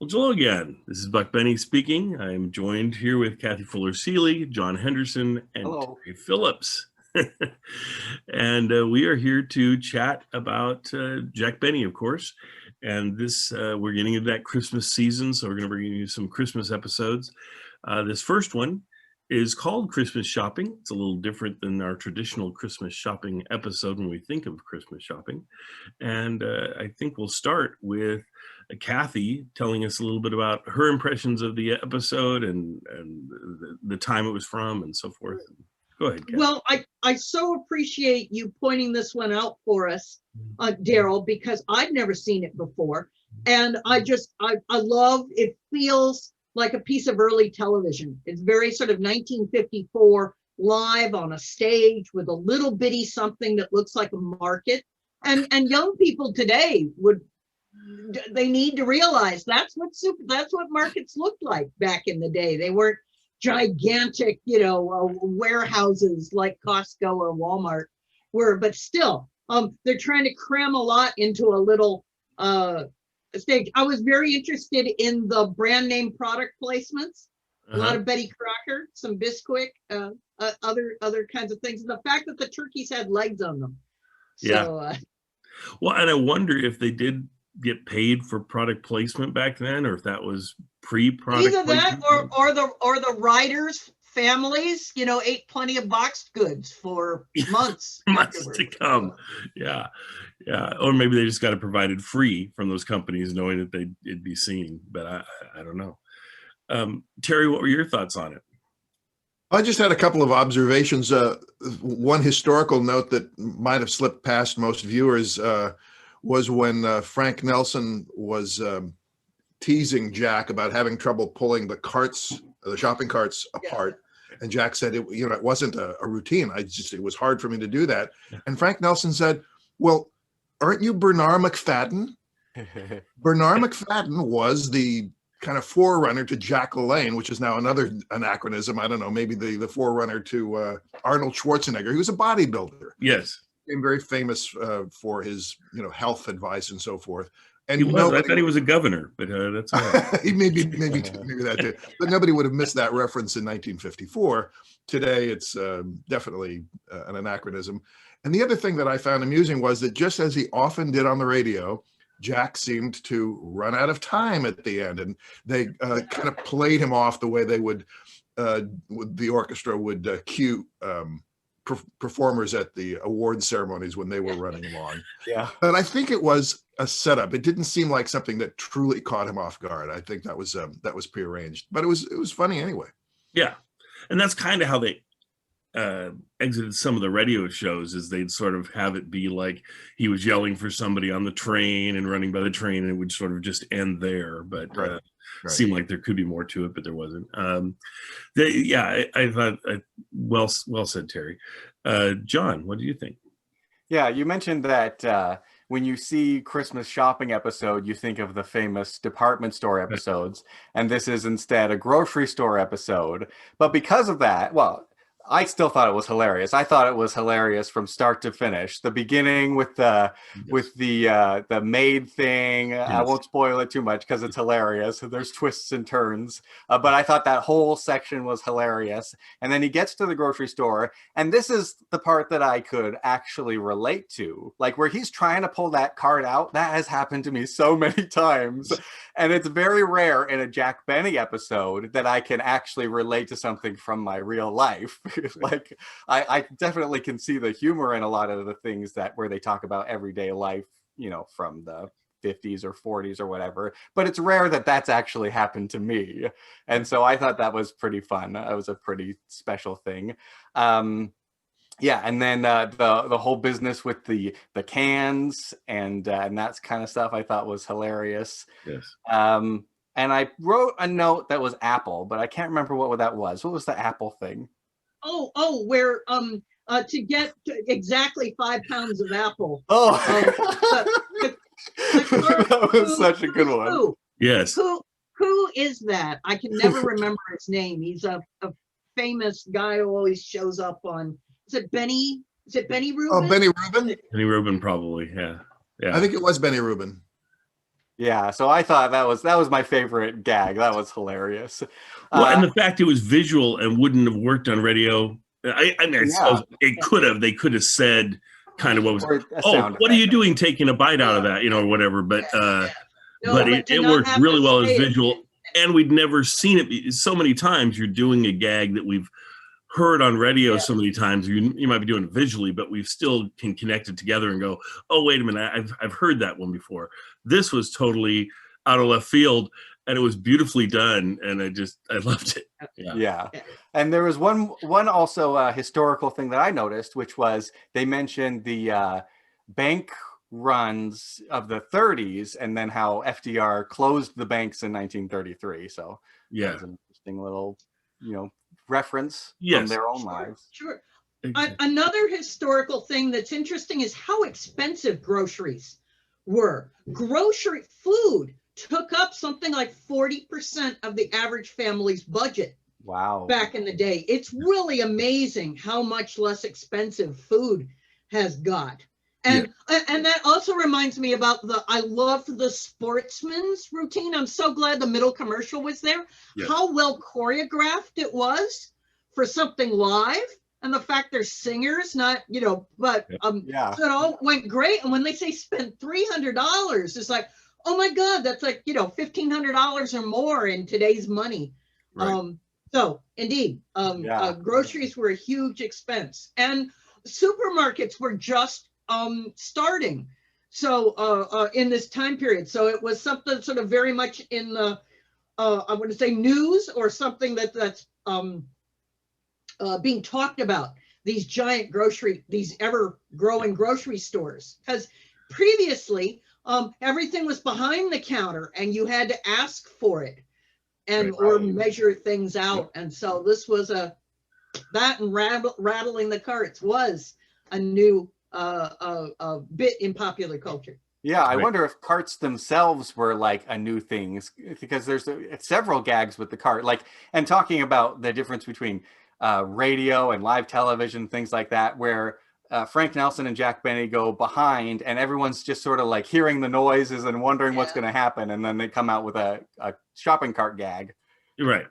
Well, hello again. This is Buck Benny speaking. I'm joined here with Kathy Fuller-Seeley, John Henderson, and Hello. Terry Phillips. And we are here to chat about Jack Benny, of course. And this, we're getting into that Christmas season, so we're going to bring you some Christmas episodes. This first one is called Christmas Shopping. It's a little different than our traditional Christmas shopping episode when we think of Christmas shopping. And I think we'll start with Kathy telling us a little bit about her impressions of the episode and the time it was from and so forth. Go ahead, Kathy. Well, I so appreciate you pointing this one out for us, Daryl, because I've never seen it before. And I love, it feels like a piece of early television. It's very sort of 1954 live on a stage with a little bitty something that looks like a market. And young people today they need to realize that's what markets looked like back in the day. They weren't gigantic, warehouses like Costco or Walmart but still, they're trying to cram a lot into a little stage. I was very interested in the brand name product placements. A lot of Betty Crocker, some Bisquick, other kinds of things, and the fact that the turkeys had legs on them. So, well, and I wonder if they did get paid for product placement back then, or if that was pre-product either placement. That or the writers' families, ate plenty of boxed goods for months to come. Yeah Or maybe they just got it provided free from those companies, knowing that it'd be seen. But I don't know. Terry, what were your thoughts on it? I just had a couple of observations. One historical note that might have slipped past most viewers was when Frank Nelson was teasing Jack about having trouble pulling the shopping carts apart. And Jack said, it wasn't a routine. It was hard for me to do that. And Frank Nelson said, well, aren't you Bernard McFadden? Bernard McFadden was the kind of forerunner to Jack LaLanne, which is now another anachronism. I don't know, maybe the forerunner to Arnold Schwarzenegger. He was a bodybuilder. Yes. Became very famous for his, health advice and so forth. And I thought he was a governor, but that's all right. maybe that too. But nobody would have missed that reference in 1954. Today, it's definitely an anachronism. And the other thing that I found amusing was that just as he often did on the radio, Jack seemed to run out of time at the end, and they kind of played him off the way they would, the orchestra would cue performers at the award ceremonies when they were running along. Yeah. But I think it was a setup. It didn't seem like something that truly caught him off guard. I think that was prearranged, but it was funny anyway. Yeah. And that's kind of how they exited some of the radio shows, is they'd sort of have it be like he was yelling for somebody on the train and running by the train, and it would sort of just end there. But Right. Seemed like there could be more to it, but there wasn't. I thought, well said, Terry. John, what do you think? Yeah, you mentioned that when you see Christmas shopping episode, you think of the famous department store episodes, and this is instead a grocery store episode. But because of that, well, I still thought it was hilarious. I thought it was hilarious from start to finish. The beginning with the maid thing. Yes. I won't spoil it too much because it's hilarious. There's twists and turns. But I thought that whole section was hilarious. And then he gets to the grocery store, and this is the part that I could actually relate to. Like where he's trying to pull that card out. That has happened to me so many times. And it's very rare in a Jack Benny episode that I can actually relate to something from my real life. Like I definitely can see the humor in a lot of the things where they talk about everyday life, from the 50s or 40s or whatever, but it's rare that that's actually happened to me. And so I thought that was pretty fun. That was a pretty special thing. And then the whole business with the cans and that's kind of stuff I thought was hilarious. Yes. And I wrote a note that was Apple, but I can't remember what that was. What was the Apple thing? Where to get exactly 5 pounds of apple. That was such a good one. Who? Yes. Who is that? I can never remember his name. He's a famous guy who always shows up on. Is it Benny Rubin? Oh, Benny Rubin. Benny Rubin, probably. Yeah. I think it was Benny Rubin. Yeah, so I thought that was my favorite gag. That was hilarious. Well, and the fact it was visual and wouldn't have worked on radio. I mean, I suppose it could have. They could have said kind of what was, or a oh, sound what are you effect. doing taking a bite out of that, you know, or whatever. But No, but to it not worked have really to well as say it. visual. And we'd never seen it so many times. You're doing a gag that we've heard on radio so many times. You might be doing it visually, but we still can connect it together and go, oh, wait a minute, I've heard that one before. This was totally out of left field, and it was beautifully done, and I loved it. Yeah. And there was one also historical thing that I noticed, which was they mentioned the bank runs of the 30s and then how FDR closed the banks in 1933. So that was an interesting little, reference from their own lives. Sure. Exactly. Another historical thing that's interesting is how expensive groceries were. Grocery food took up something like 40% of the average family's budget. Wow. Back in the day. It's really amazing how much less expensive food has got. And that also reminds me about I loved the Sportsman's routine. I'm so glad the middle commercial was there. Yes. How well choreographed it was for something live, and the fact they're singers, not, but so it all went great. And when they say spend $300, it's like, oh my God, that's like, $1,500 or more in today's money. Right. So indeed, groceries were a huge expense, and supermarkets were just starting. So in this time period, so it was something sort of very much in the, I want to say news, or something that's being talked about. These giant these ever growing grocery stores, because previously everything was behind the counter and you had to ask for it. And or measure things out. And so this was that and rattling the carts was a new bit in popular culture. Yeah, I wonder if carts themselves were like a new thing, because there's several gags with the cart, and talking about the difference between radio and live television, things like that, where Frank Nelson and Jack Benny go behind and everyone's just sort of like hearing the noises and wondering what's going to happen. And then they come out with a shopping cart gag. Right.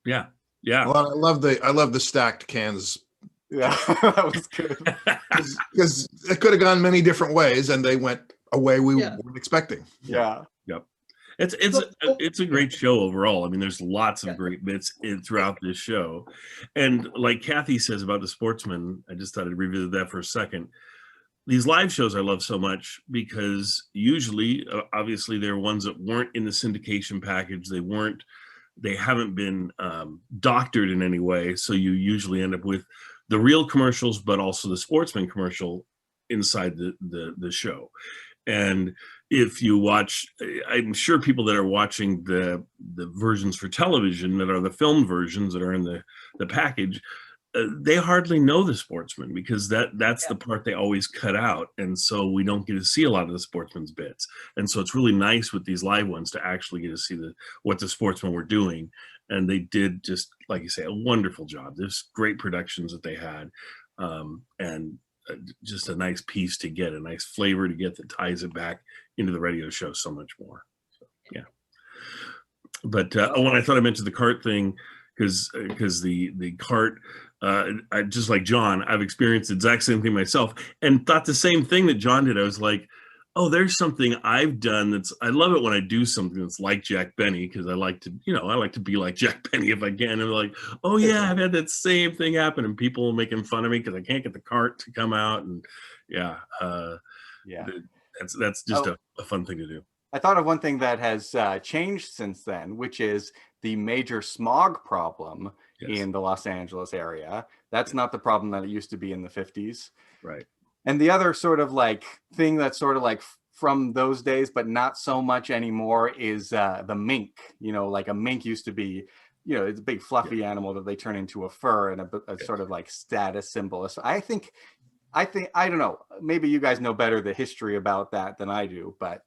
Yeah. Yeah. Well, I love the stacked cans. Yeah, that was good. Because it could have gone many different ways and they went a way we weren't expecting. Yeah. Yep. It's a great show overall. I mean, there's lots of great bits throughout this show. And like Kathy says about the Sportsman, I just thought I'd revisit that for a second. These live shows I love so much because usually, obviously, they're ones that weren't in the syndication package. They haven't been doctored in any way. So you usually end up with the real commercials, but also the Sportsman commercial inside the show. And if you watch, I'm sure people that are watching the versions for television that are the film versions that are in the package, they hardly know the Sportsman, because that's the part they always cut out. And so we don't get to see a lot of the Sportsman's bits. And so it's really nice with these live ones to actually get to see what the Sportsman were doing. And they did, just like you say, a wonderful job. There's great productions that they had. And just a nice piece to get, a nice flavor to get that ties it back into the radio show so much more. So, yeah. But when I thought I mentioned the cart thing, because the cart, I, just like John, I've experienced the exact same thing myself and thought the same thing that John did. I was like, oh, there's something I've done I love it when I do something that's like Jack Benny, because I like to be like Jack Benny if I can. And like, oh yeah, I've had that same thing happen, and people making fun of me because I can't get the cart to come out. And that's just a fun thing to do. I thought of one thing that has changed since then, which is the major smog problem in the Los Angeles area. That's not the problem that it used to be in the 50s. Right. And the other sort of like thing that's sort of like from those days, but not so much anymore, is the mink. Like a mink used to be, it's a big fluffy animal that they turn into a fur and a sort of like status symbol. So I think, I don't know, maybe you guys know better the history about that than I do, but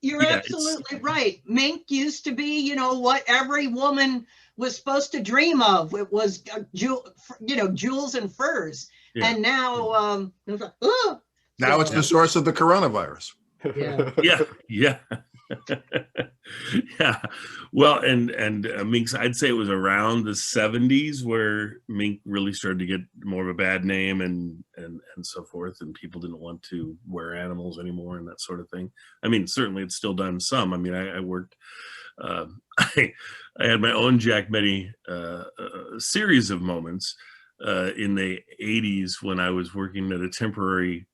You're absolutely right. Mink used to be, what every woman was supposed to dream of. It was, jewels and furs. Yeah. And now, now it's the source of the coronavirus. Yeah. Yeah. Yeah. Well, and Minks, I'd say it was around the 70s where mink really started to get more of a bad name and so forth, and people didn't want to wear animals anymore and that sort of thing. I mean, certainly it's still done some. I mean, I worked, I had my own Jack Benny series of moments in the 80s when I was working at a temporary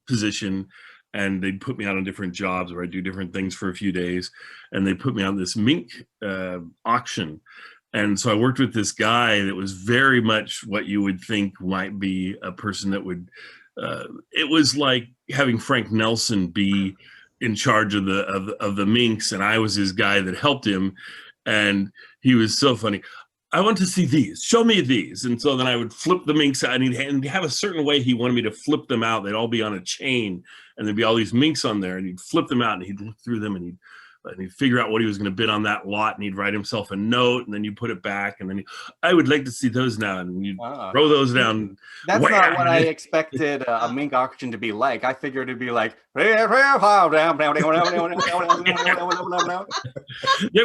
position, and they'd put me out on different jobs where I'd do different things for a few days, and they put me on this mink auction. And so I worked with this guy that was very much what you would think might be a person that would, it was like having Frank Nelson be in charge of the minks, and I was his guy that helped him, and he was so funny. I want to see these. Show me these. And so then I would flip the minks out, and he'd have a certain way he wanted me to flip them out. They'd all be on a chain, and there'd be all these minks on there, and he'd flip them out, and he'd look through them, and he'd figure out what he was going to bid on that lot, and he'd write himself a note, and then you put it back, and then I would like to see those now, and you'd throw those down. That's not what I expected a mink auction to be like. I figured it'd be like, there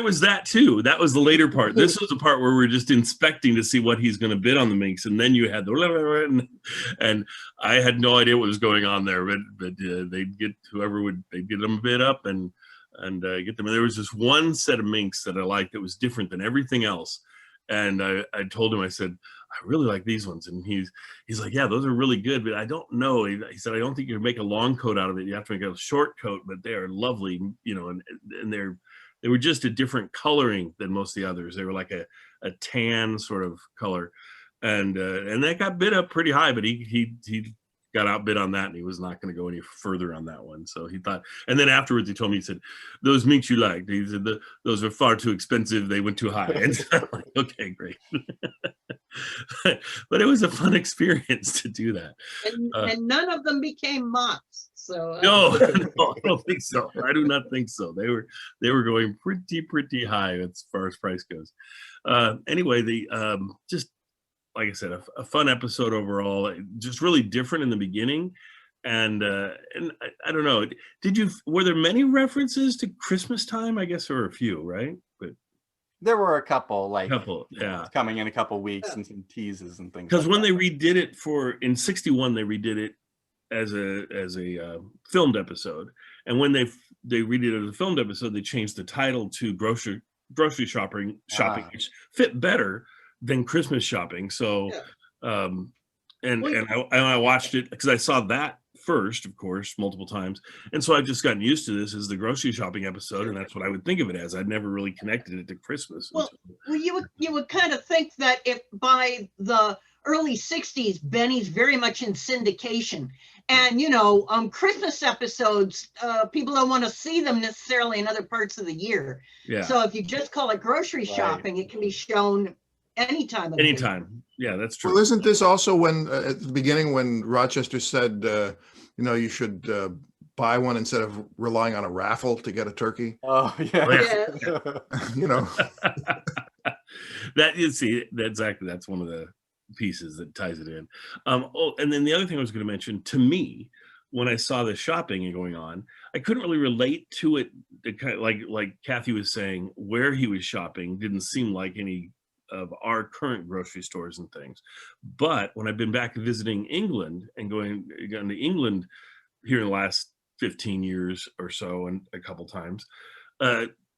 was that too. That was the later part. This was the part where we're just inspecting to see what he's going to bid on the minks, and then you had the and I had no idea what was going on there, but they'd get they'd get them bid up and get them. And there was this one set of minks that I liked that was different than everything else. And I told him, I said, I really like these ones. And he's like, yeah, those are really good, but I don't know. He said, I don't think you can make a long coat out of it. You have to make a short coat, but they are lovely, and they were just a different coloring than most of the others. They were like a tan sort of color. And that got bid up pretty high, but he got outbid on that, and he was not going to go any further on that one. So he thought, and then afterwards he told me, he said, those minks you liked, he said, those were far too expensive, they went too high. And so I'm like, okay, great. But it was a fun experience to do that. And none of them became mops. So no, I don't think so. I do not think so. They were going pretty high as far as price goes. Anyway, just like I said, a fun episode overall, just really different in the beginning. And I don't know, were there many references to Christmas time? I guess there were a few, right? But there were a couple, yeah, coming in a couple weeks and some teases and things. Because when they redid it in '61, they redid it as a filmed episode. And when they redid it as a filmed episode, they changed the title to grocery shopping, which fit better than Christmas shopping. So and I watched it because I saw that first, of course, multiple times, and so I've just gotten used to this as the grocery shopping episode, and that's what I would think of it as. I'd never really connected it to Christmas. Well, you would kind of think that if by the early 60s, Benny's very much in syndication, and Christmas episodes, people don't want to see them necessarily in other parts of the year. Yeah. So if you just call it grocery shopping, it can be shown anytime. Yeah, that's true. Well, isn't this also when at the beginning when Rochester said, you should buy one instead of relying on a raffle to get a turkey? Oh yeah. That's one of the pieces that ties it in. And then the other thing I was going to mention, to me, when I saw the shopping going on, I couldn't really relate to it. Like Kathy was saying, where he was shopping didn't seem like any of our current grocery stores and things. But when I've been back visiting England and going to England here in the last 15 years or so, and a couple times,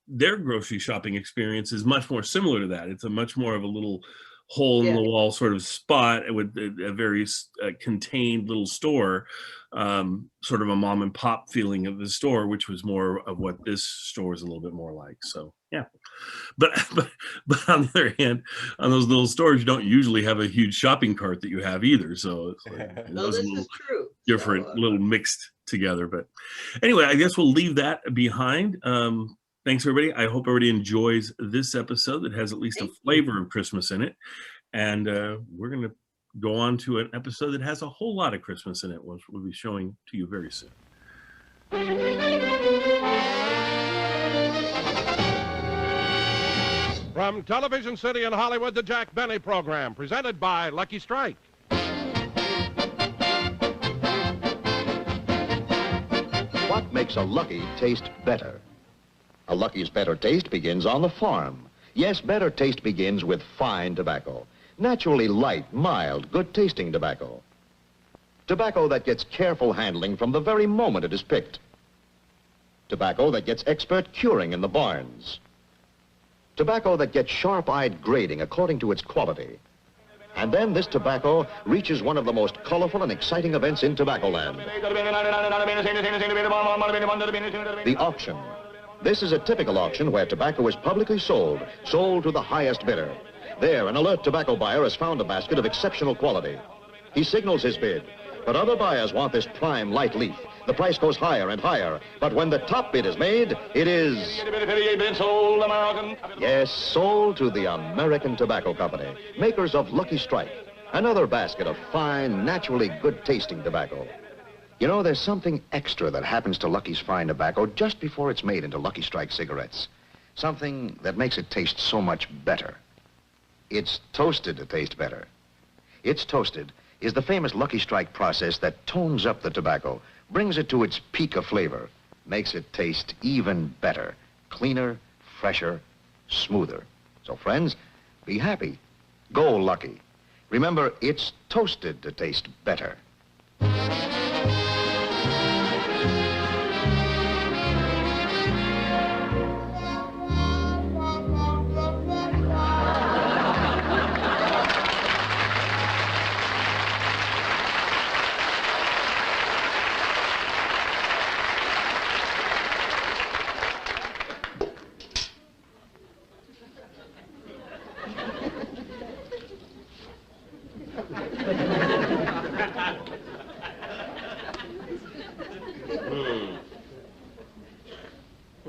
their grocery shopping experience is much more similar to that. It's a much more of a little hole in the wall sort of spot with a very contained little store, sort of a mom and pop feeling of the store, which was more of what this store is a little bit more like. So yeah, but on the other hand, on those little stores, you don't usually have a huge shopping cart that you have either. So it's like no, this is true. Different, little mixed together. But anyway, I guess we'll leave that behind. Thanks, everybody. I hope everybody enjoys this episode that has at least a flavor of Christmas in it. And we're going to go on to an episode that has a whole lot of Christmas in it, which we'll be showing to you very soon. From Television City in Hollywood, the Jack Benny Program, presented by Lucky Strike. makes a Lucky taste better. A Lucky's better taste begins on the farm. Yes, better taste begins with fine tobacco. Naturally light, mild, good-tasting tobacco. Tobacco that gets careful handling from the very moment it is picked. Tobacco that gets expert curing in the barns. Tobacco that gets sharp-eyed grading according to its quality. And then this tobacco reaches one of the most colorful and exciting events in tobacco land. The auction. This is a typical auction where tobacco is publicly sold to the highest bidder. There, an alert tobacco buyer has found a basket of exceptional quality. He signals his bid, but other buyers want this prime light leaf. The price goes higher and higher, but when the top bid is made, it is... Yes, sold to the American Tobacco Company, makers of Lucky Strike, another basket of fine, naturally good-tasting tobacco. You know, there's something extra that happens to Lucky's fine tobacco just before it's made into Lucky Strike cigarettes. Something that makes it taste so much better. It's toasted to taste better. It's toasted is the famous Lucky Strike process that tones up the tobacco, brings it to its peak of flavor, makes it taste even better, cleaner, fresher, smoother. So friends, be happy. Go Lucky. Remember, it's toasted to taste better.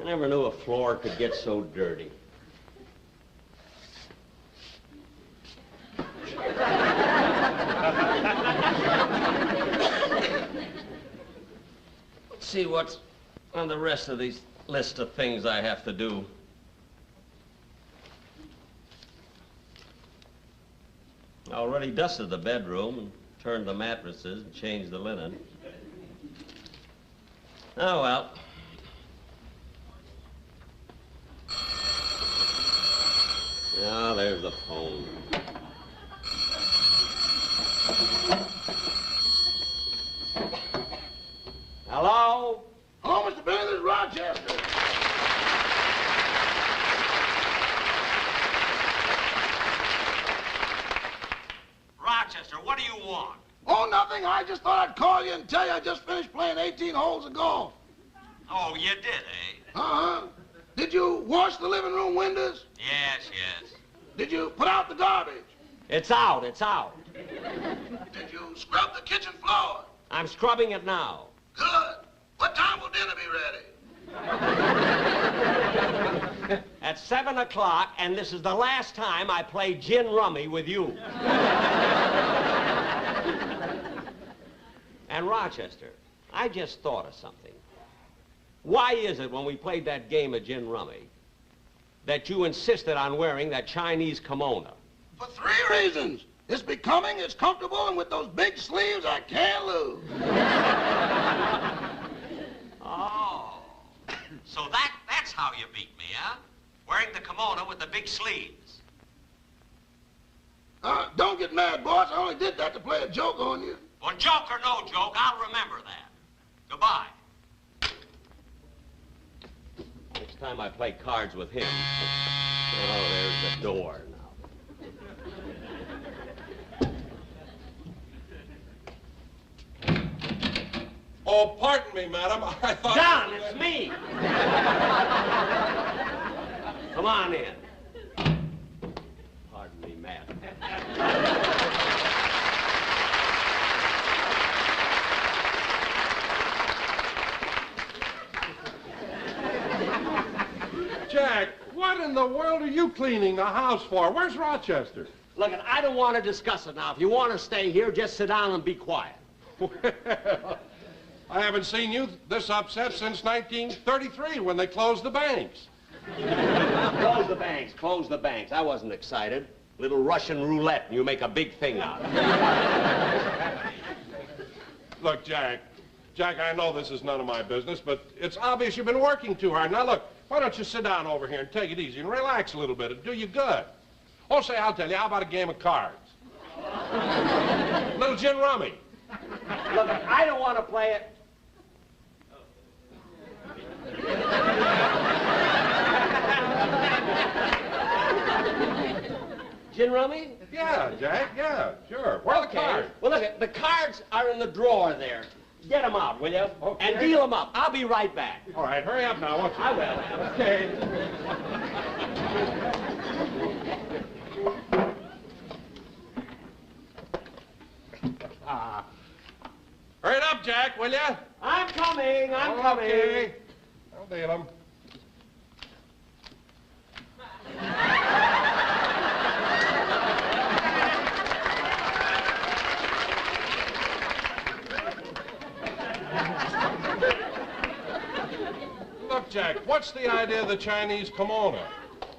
I never knew a floor could get so dirty. Let's see what's on the rest of these list of things I have to do. I already dusted the bedroom and turned the mattresses and changed the linen. Oh, well. Ah, there's the phone. Hello? Hello, Mr. Benny, this is Rochester. Rochester, what do you want? Oh, nothing. I just thought I'd call you and tell you I just finished playing 18 holes of golf. Oh, you did, eh? Uh-huh. Did you wash the living room windows? Yes, yes. Did you put out the garbage? It's out, it's out. Did you scrub the kitchen floor? I'm scrubbing it now. Good. What time will dinner be ready? At 7 o'clock, and this is the last time I play gin rummy with you. And Rochester, I just thought of something. Why is it when we played that game of gin rummy that you insisted on wearing that Chinese kimono? For 3 reasons. It's becoming, it's comfortable, and with those big sleeves, I can't lose. Oh, so that's how you beat me, huh? Wearing the kimono with the big sleeves. Don't get mad, boss. I only did that to play a joke on you. Well, joke or no joke, I'll remember that. Goodbye. Next time I play cards with him. Oh, there's the door now. Oh, pardon me, madam. I thought... John, it's me. Come on in. Pardon me, madam. Jack, what in the world are you cleaning the house for? Where's Rochester? Look, I don't want to discuss it now. If you want to stay here, just sit down and be quiet. Well, I haven't seen you this upset since 1933 when they closed the banks. Close the banks, close the banks. I wasn't excited. Little Russian roulette, and you make a big thing out of it. Look, Jack, Jack, I know this is none of my business, but it's obvious you've been working too hard. Now, look, why don't you sit down over here and take it easy and relax a little bit? It'll do you good. Oh, say, I'll tell you, how about a game of cards? Little gin rummy. Look, I don't want to play it. Gin rummy? Yeah, Jack, yeah, sure. Where are the cards? Well, look, the cards are in the drawer there. Get them out, will you? Okay. And deal them up. I'll be right back. All right, hurry up now, won't you? I will. Okay. Hurry it up, Jack, will you? I'm coming. I'm coming. Okay. I'll deal them. Look, Jack, what's the idea of the Chinese kimono?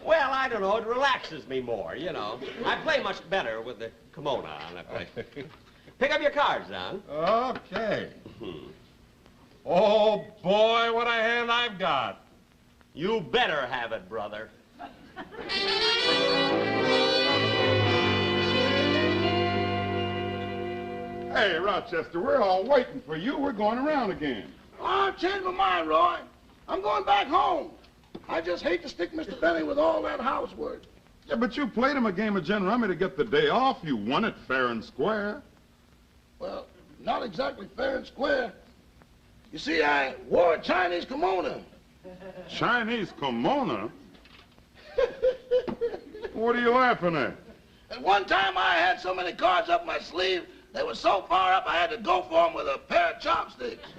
Well, I don't know. It relaxes me more, you know. I play much better with the kimono on. Pick up your cards, Don. Okay. Oh, boy, what a hand I've got. You better have it, brother. Hey, Rochester, we're all waiting for you. We're going around again. Oh, I've changed my mind, Roy. I'm going back home. I just hate to stick Mr. Benny with all that housework. Yeah, but you played him a game of gin rummy to get the day off. You won it fair and square. Well, not exactly fair and square. You see, I wore a Chinese kimono. Chinese kimono? What are you laughing at? At one time, I had so many cards up my sleeve, they were so far up I had to go for them with a pair of chopsticks.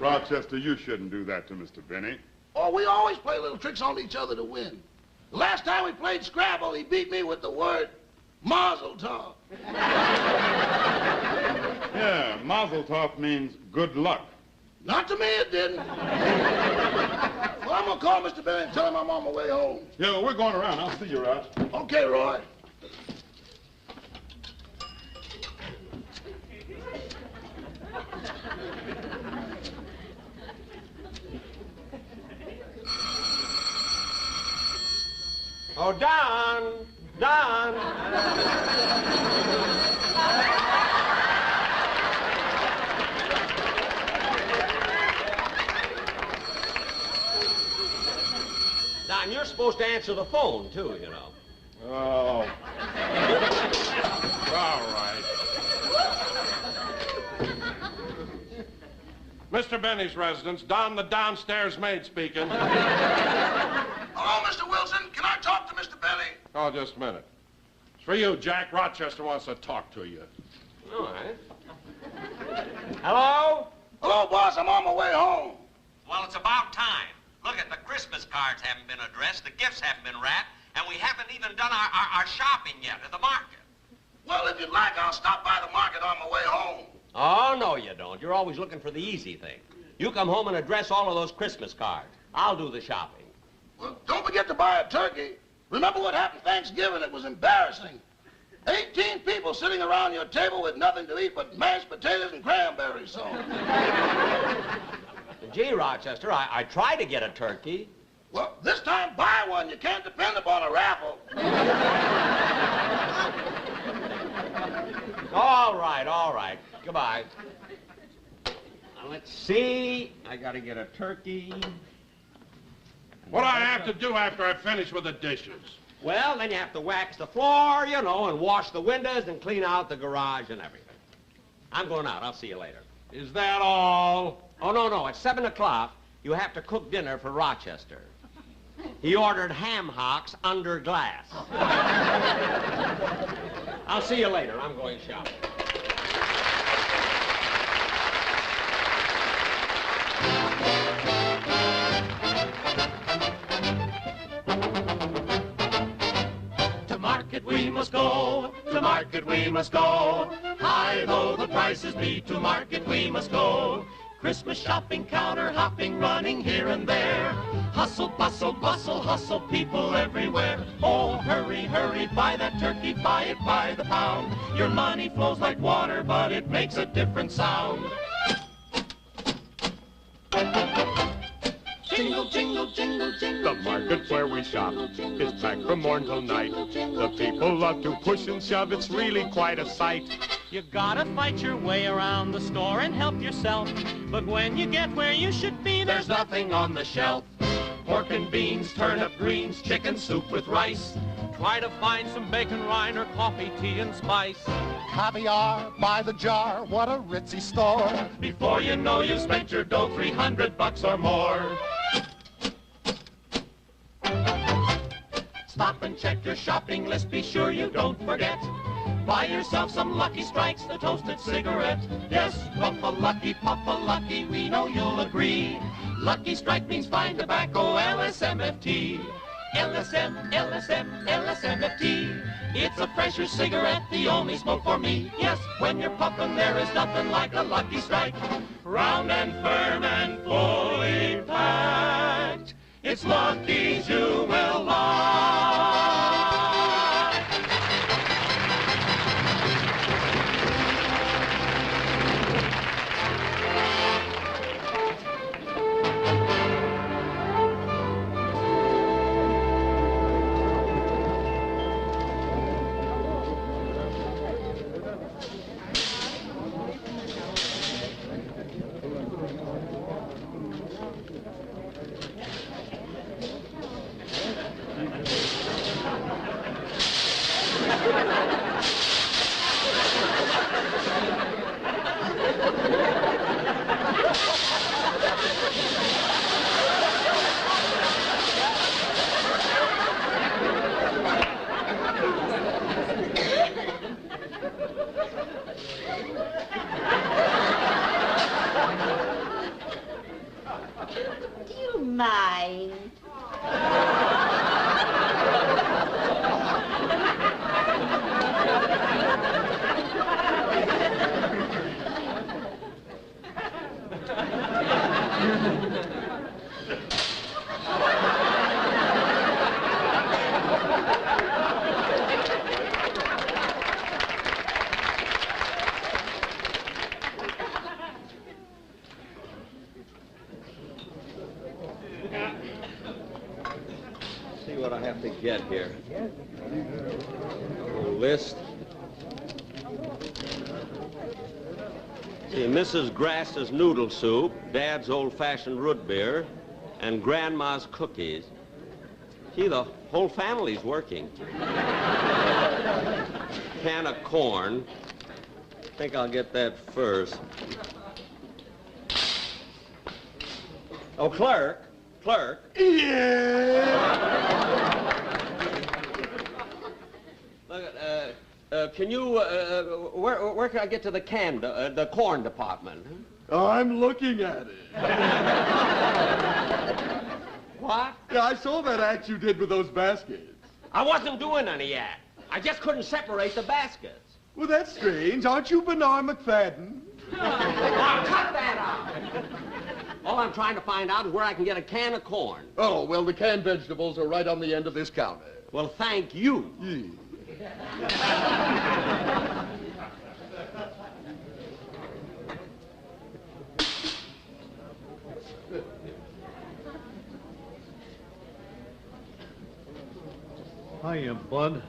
Rochester, you shouldn't do that to Mr. Benny. Oh, we always play little tricks on each other to win. The last time we played Scrabble, he beat me with the word Mazel Tov. Yeah, Mazel Tov means good luck. Not to me, it didn't. Well, I'm gonna call Mr. Benny and tell him I'm on my way home. Yeah, we're going around. I'll see you, Rog. Okay, Roy. Oh, Don! Don! Don, you're supposed to answer the phone, too, you know. Oh. All right. Mr. Benny's residence, Don the downstairs maid speaking. Hello, Mr. Wilson. Can I talk to Mr. Benny? Oh, just a minute. It's for you, Jack. Rochester wants to talk to you. All right. Hello? Hello, boss. I'm on my way home. Well, it's about time. Look, the Christmas cards haven't been addressed, the gifts haven't been wrapped, and we haven't even done our shopping yet at the market. Well, if you'd like, I'll stop by the market on my way home. Oh, no, you don't. You're always looking for the easy thing. You come home and address all of those Christmas cards. I'll do the shopping. Well, don't forget to buy a turkey. Remember what happened Thanksgiving? It was embarrassing. 18 people sitting around your table with nothing to eat but mashed potatoes and cranberry sauce. Gee, Rochester, I tried to get a turkey. Well, this time buy one. You can't depend upon a raffle. All right. Goodbye. Now, let's see. I gotta get a turkey. What do I have to do after I finish with the dishes? Well, then you have to wax the floor, you know, and wash the windows and clean out the garage and everything. I'm going out. I'll see you later. Is that all? Oh, no. At 7 o'clock, you have to cook dinner for Rochester. He ordered ham hocks under glass. I'll see you later. I'm going shopping. To market we must go, to market we must go. High though the prices be, to market we must go. Christmas shopping, counter hopping, running here and there. Hustle, bustle, bustle, hustle, people everywhere. Oh, hurry, hurry, buy that turkey, buy it by the pound. Your money flows like water, but it makes a different sound. jingle, jingle. The market where we shop is packed from morn till night. The people love to push and shove, it's really quite a sight. You gotta fight your way around the store and help yourself. But when you get where you should be, there's nothing on the shelf. Pork and beans, turnip greens, chicken soup with rice. Try to find some bacon rind or coffee, tea, and spice. Caviar by the jar, what a ritzy store. Before you know you spent your dough, $300 or more. Stop and check your shopping list, be sure you don't forget. Buy yourself some Lucky Strikes, the toasted cigarette. Yes, puff-a-lucky, puff-a-lucky, we know you'll agree. Lucky Strike means fine tobacco, LSMFT. LSM, LSM, LSMFT. It's a fresher cigarette, the only smoke for me. Yes, when you're puffin', there is nothing like a Lucky Strike. Round and firm and fully packed. It's Lucky's you will like. Do you mind? See what I have to get here. A list. See, Mrs. Grass's noodle soup, Dad's old-fashioned root beer, and Grandma's cookies. Gee, the whole family's working. Can of corn. I think I'll get that first. Oh, clerk. Yeah. Look, can you, where can I get to the corn department? I'm looking at it. What? Yeah, I saw that act you did with those baskets. I wasn't doing any yet. I just couldn't separate the baskets. Well, that's strange. Aren't you Bernard McFadden? Now, cut that out. All I'm trying to find out is where I can get a can of corn. Oh, well, the canned vegetables are right on the end of this counter. Well, thank you. Hiya, bud.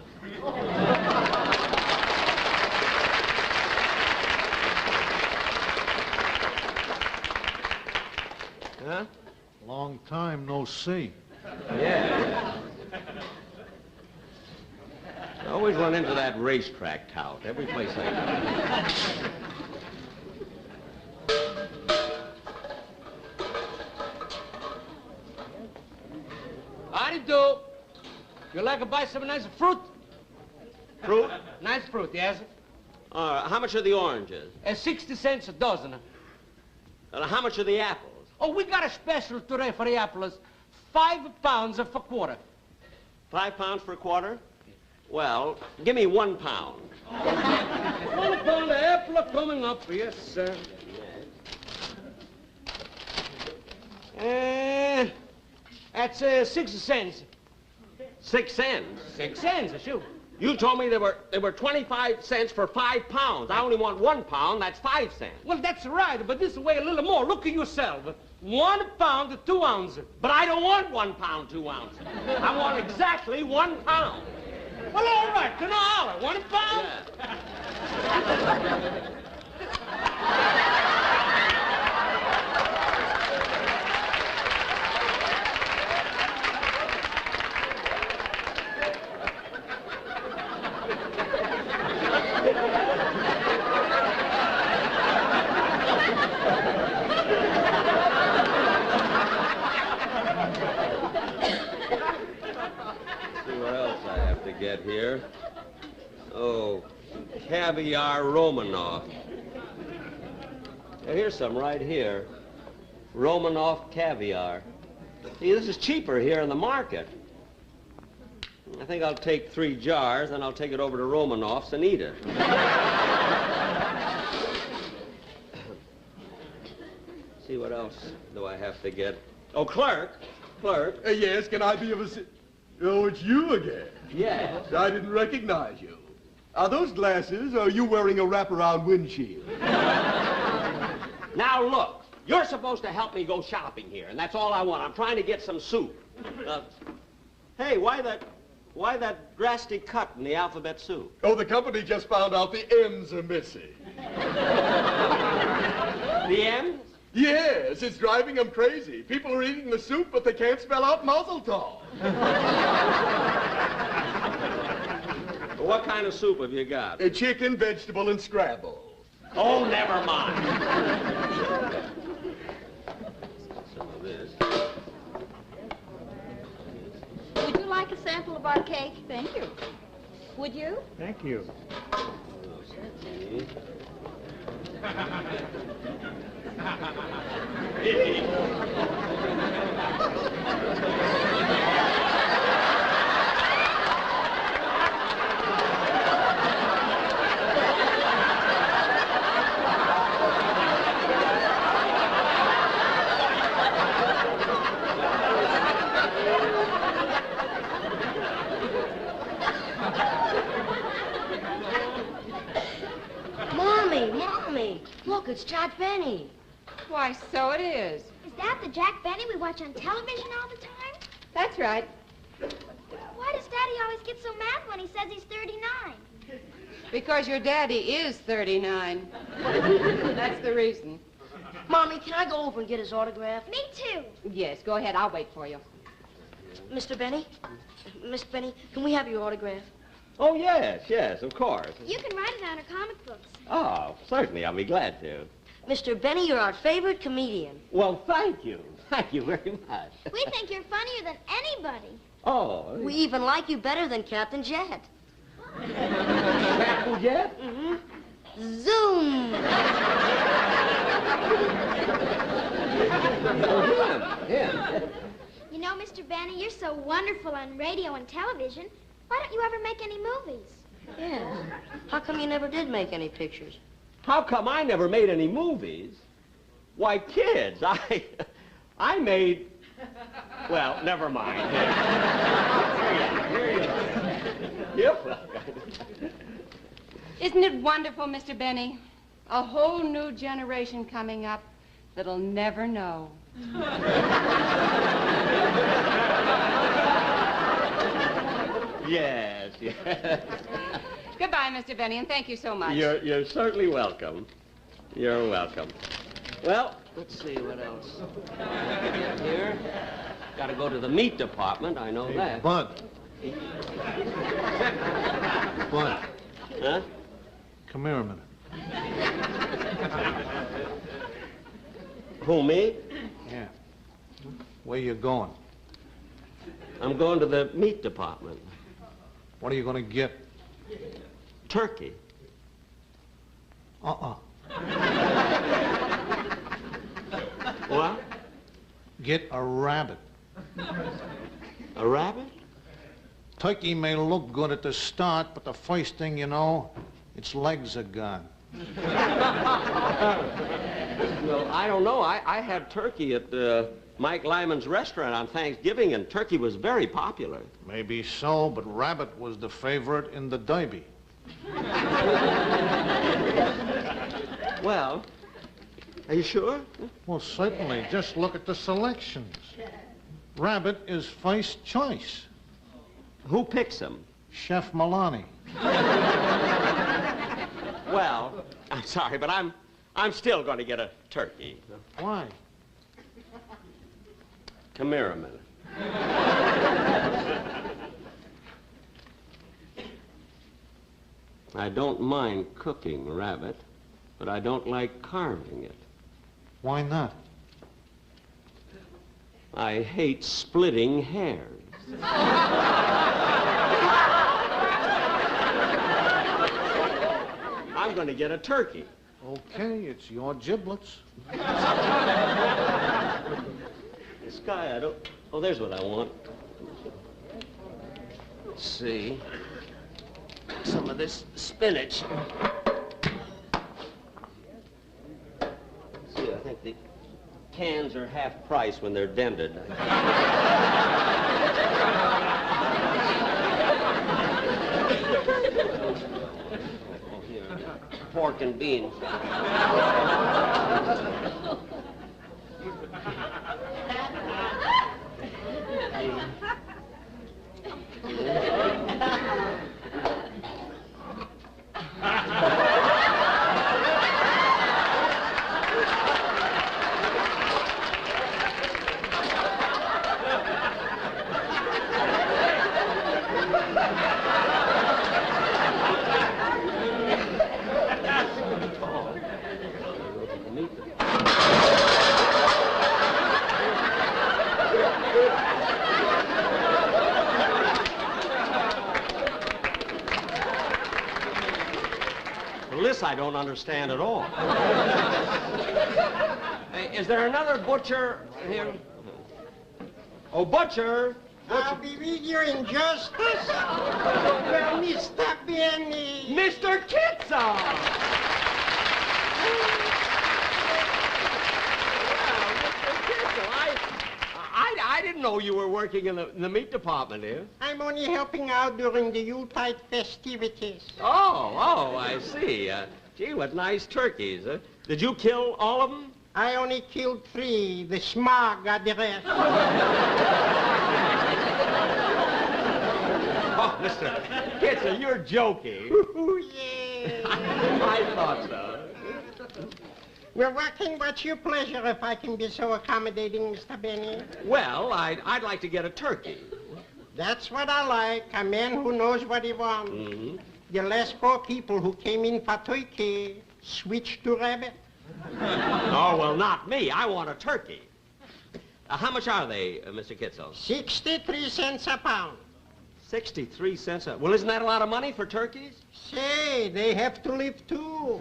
Huh? Long time no see. Yeah. I always run into that racetrack tout every place I go. Howdy do. You like to buy some nice fruit? Fruit? Nice fruit, yes. How much are the oranges? 60 cents a dozen. How much are the apples? Oh, we got a special today for the apples. 5 pounds for a quarter. 5 pounds for a quarter? Well, give me 1 pound. 1 pound of apple coming up. Yes, sir. That's 6 cents. 6 cents? 6 cents, shoot. You told me they were 25 cents for 5 pounds. I only want 1 pound, that's 5 cents. Well, that's right, but this way a little more. Look at yourself. 1 pound to 2 ounces. But I don't want 1 pound, 2 ounces. I want exactly 1 pound. Well, all right, then I'll holler. 1 pound? Yeah. Get here. Oh, caviar Romanoff. Now, here's some right here. Romanoff caviar. See, this is cheaper here in the market. I think I'll take 3 jars, and I'll take it over to Romanoff's and eat it. See, what else do I have to get? Oh, clerk. Clerk. Yes, can I be of assistance? Oh, it's you again. Yes. I didn't recognize you. Are those glasses, or are you wearing a wraparound windshield? Now, look. You're supposed to help me go shopping here, and that's all I want. I'm trying to get some soup. Hey, why that drastic cut in the alphabet soup? Oh, the company just found out the M's are missing. The M's? Yes, it's driving them crazy. People are eating the soup, but they can't spell out Mazel Tov. What kind of soup have you got? Chicken, vegetable, and scrabble. Oh, never mind. Some of this. Would you like a sample of our cake? Thank you. Would you? Thank you. Mommy, look, it's Jack Benny. Why, so it is. Is that the Jack Benny we watch on television all the time? That's right. Why does Daddy always get so mad when he says he's 39? Because your daddy is 39. That's the reason. Mommy, can I go over and get his autograph? Me too. Yes, go ahead. I'll wait for you. Mr. Benny? Miss Benny, can we have your autograph? Oh, yes, of course. You can write it on our comic books. Oh, certainly, I'll be glad to. Mr. Benny, you're our favorite comedian. Well, thank you. Thank you very much. We think you're funnier than anybody. Oh. We even like you better than Captain Jet. Captain Jet? Mm-hmm. Zoom! Him. You know, Mr. Benny, you're so wonderful on radio and television. Why don't you ever make any movies? Yeah. How come you never did make any pictures? How come I never made any movies? Why, kids, I made... Well, never mind. Here you go. Isn't it wonderful, Mr. Benny? A whole new generation coming up that'll never know. Yes. Goodbye, Mr. Benny, and thank you so much. You're certainly welcome. You're welcome. Well, let's see what else. Here. Got to go to the meat department, I know that. Bud. Bud. Huh? Come here a minute. Who, me? Yeah. Where you going? I'm going to the meat department. What are you going to get? Turkey. What? Get a rabbit. A rabbit? Turkey may look good at the start, but the first thing you know, its legs are gone. Well, I don't know. I had turkey at Mike Lyman's restaurant on Thanksgiving, and turkey was very popular. Maybe so, but rabbit was the favorite in the Derby. Well, are you sure? Well, certainly. Just look at the selections. Rabbit is first choice. Who picks them? Chef Milani. Well, I'm sorry, but I'm still going to get a turkey. Why? Come here a minute. I don't mind cooking rabbit, but I don't like carving it. Why not? I hate splitting hairs. I'm going to get a turkey. Okay, it's your giblets. This guy, I don't... Oh, there's what I want. Let's see. Some of this spinach. See, I think the cans are half price when they're dented. Oh, here. Pork and beans. This I don't understand at all. Hey, is there another butcher here? Oh, butcher! I'll be with you in justice. Well, Mr. Benny. Mr. Kitzel! I didn't know you were working in the meat department here. I'm only helping out during the Yuletide festivities. Oh, I see. Gee, what nice turkeys. Did you kill all of them? I only killed 3. The smog got the rest. Oh, Mr. Kitzel, you're joking. Oh, yeah. I thought so. Well, what's your pleasure if I can be so accommodating, Mr. Benny? Well, I'd like to get a turkey. That's what I like, a man who knows what he wants. Mm-hmm. The last 4 people who came in for turkey switched to rabbit. Oh, well, not me. I want a turkey. How much are they, Mr. Kitzel? 63 cents a pound. 63 cents a... Well, isn't that a lot of money for turkeys? Say, they have to live too.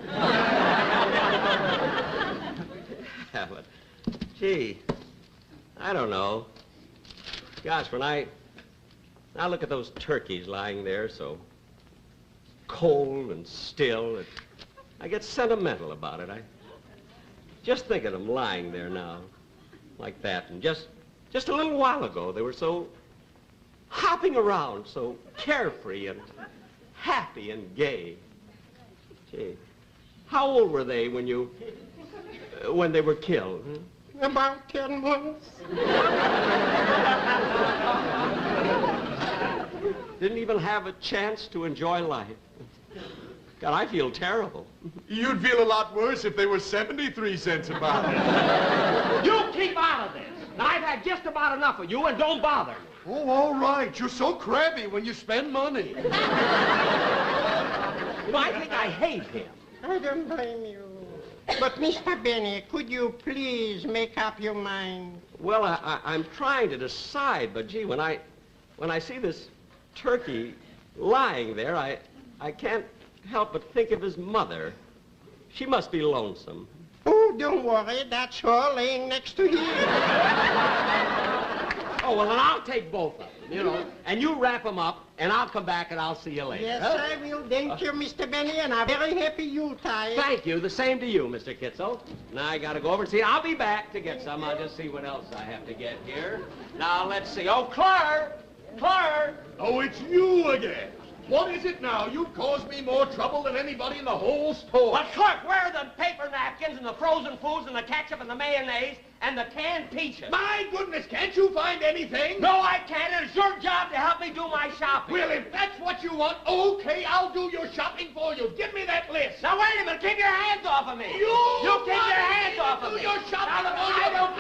Yeah, but, gee, I don't know. Gosh, when I look at those turkeys lying there so cold and still, I get sentimental about it. I just think of them lying there now, like that, and just a little while ago, they were so hopping around, so carefree and happy and gay. Gee, how old were they when they were killed? Hmm? About 10 months. Didn't even have a chance to enjoy life. God, I feel terrible. You'd feel a lot worse if they were 73 cents a pound. You keep out of this. Now, I've had just about enough of you, and don't bother me. Oh, all right. You're so crabby when you spend money. You know, I think I hate him. I don't blame you. But, Mr. Benny, could you please make up your mind? Well, I'm trying to decide, but gee, when I see this turkey lying there, I can't help but think of his mother. She must be lonesome. Oh, don't worry. That's her laying next to you. Oh, well, then I'll take both of them, you know, and you wrap them up and I'll come back and I'll see you later. Yes, huh? I will. Thank you, Mr. Benny, and I'm very happy Yuletide. Thank you. The same to you, Mr. Kitzel. Now I got to go over and see. I'll be back to get some. I'll just see what else I have to get here. Now, let's see. Oh, Clark! Clark! Oh, it's you again. What is it now? You've caused me more trouble than anybody in the whole store. Well, Clark, where are the paper napkins and the frozen foods and the ketchup and the mayonnaise and the canned peaches? My goodness, can't you find anything? No, I can't. It's your job to help me do my shopping. Well, if that's what you want, okay, I'll do your shopping for you. Give me that list. Now, wait a minute. Keep your hands off of me. You keep your hands off of me. Do your shopping now, for I don't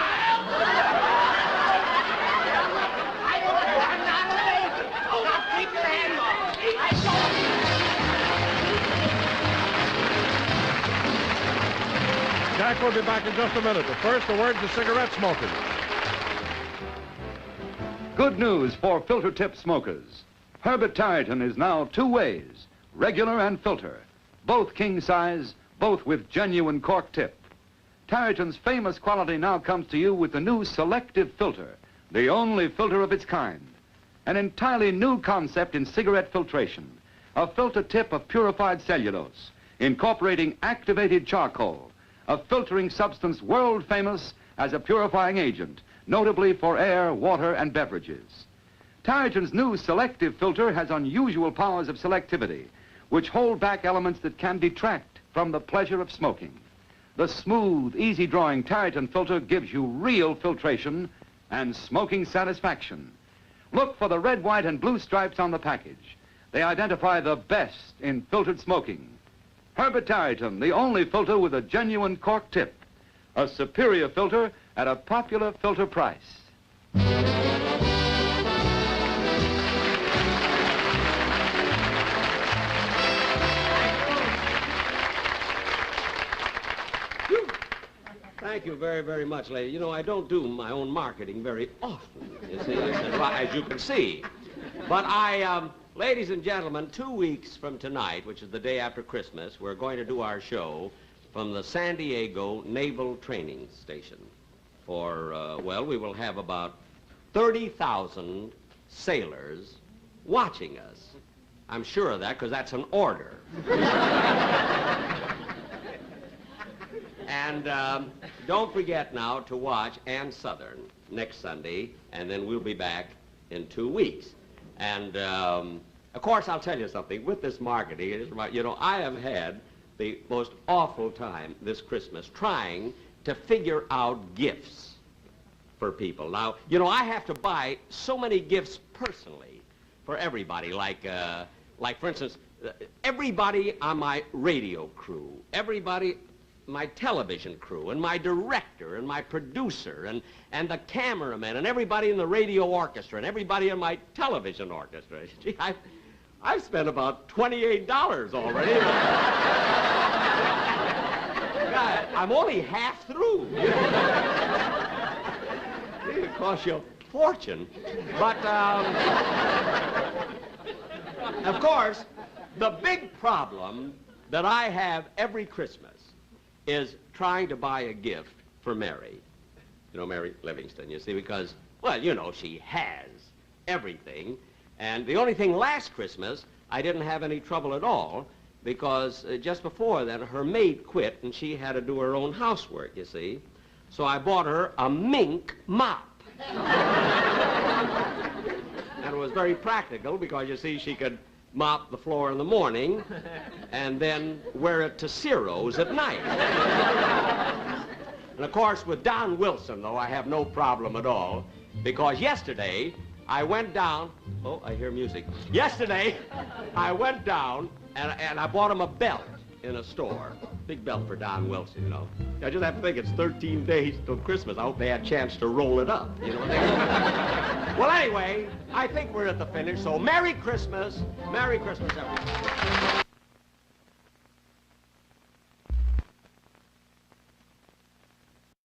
I don't care. I'm not lazy. Now, keep your hands off of me. I don't. Jack will be back in just a minute, but first, the word to cigarette smokers. Good news for filter tip smokers. Herbert Tarleton is now 2 ways, regular and filter, both king size, both with genuine cork tip. Tarleton's famous quality now comes to you with the new selective filter, the only filter of its kind. An entirely new concept in cigarette filtration, a filter tip of purified cellulose, incorporating activated charcoal, a filtering substance world famous as a purifying agent, notably for air, water, and beverages. Tarleton's new selective filter has unusual powers of selectivity, which hold back elements that can detract from the pleasure of smoking. The smooth, easy-drawing Tarleton filter gives you real filtration and smoking satisfaction. Look for the red, white, and blue stripes on the package. They identify the best in filtered smoking. Herbert Tarleton, the only filter with a genuine cork tip. A superior filter at a popular filter price. Thank you very, very much, lady. You know, I don't do my own marketing very often, you see, as you can see. But ladies and gentlemen, 2 weeks from tonight, which is the day after Christmas, we're going to do our show from the San Diego Naval Training Station. For, well, we will have about 30,000 sailors watching us. I'm sure of that because that's an order. And don't forget now to watch Ann Southern next Sunday, and then we'll be back in 2 weeks. And, of course, I'll tell you something. With this marketing, you know, I have had the most awful time this Christmas trying to figure out gifts for people. Now, you know, I have to buy so many gifts personally for everybody, like for instance, everybody on my radio crew, everybody, my television crew, and my director, and my producer, and the cameraman, and everybody in the radio orchestra, and everybody in my television orchestra. Gee, I've spent about $28 already. God, I'm only half through. It costs you a fortune. But, of course, the big problem that I have every Christmas is trying to buy a gift for Mary. You know, Mary Livingston, you see, because, well, you know, she has everything. And the only thing last Christmas, I didn't have any trouble at all because just before then, her maid quit and she had to do her own housework, you see. So I bought her a mink mop. And it was very practical because, you see, she could mop the floor in the morning and then wear it to Ciro's at night. And of course, with Don Wilson, though, I have no problem at all because yesterday I went down, oh, I hear music. Yesterday, I went down and I bought him a belt in a store. Big belt for Don Wilson, you know. I just have to think it's 13 days till Christmas. I hope they had a chance to roll it up, you know. Well, anyway, I think we're at the finish, so Merry Christmas, everybody.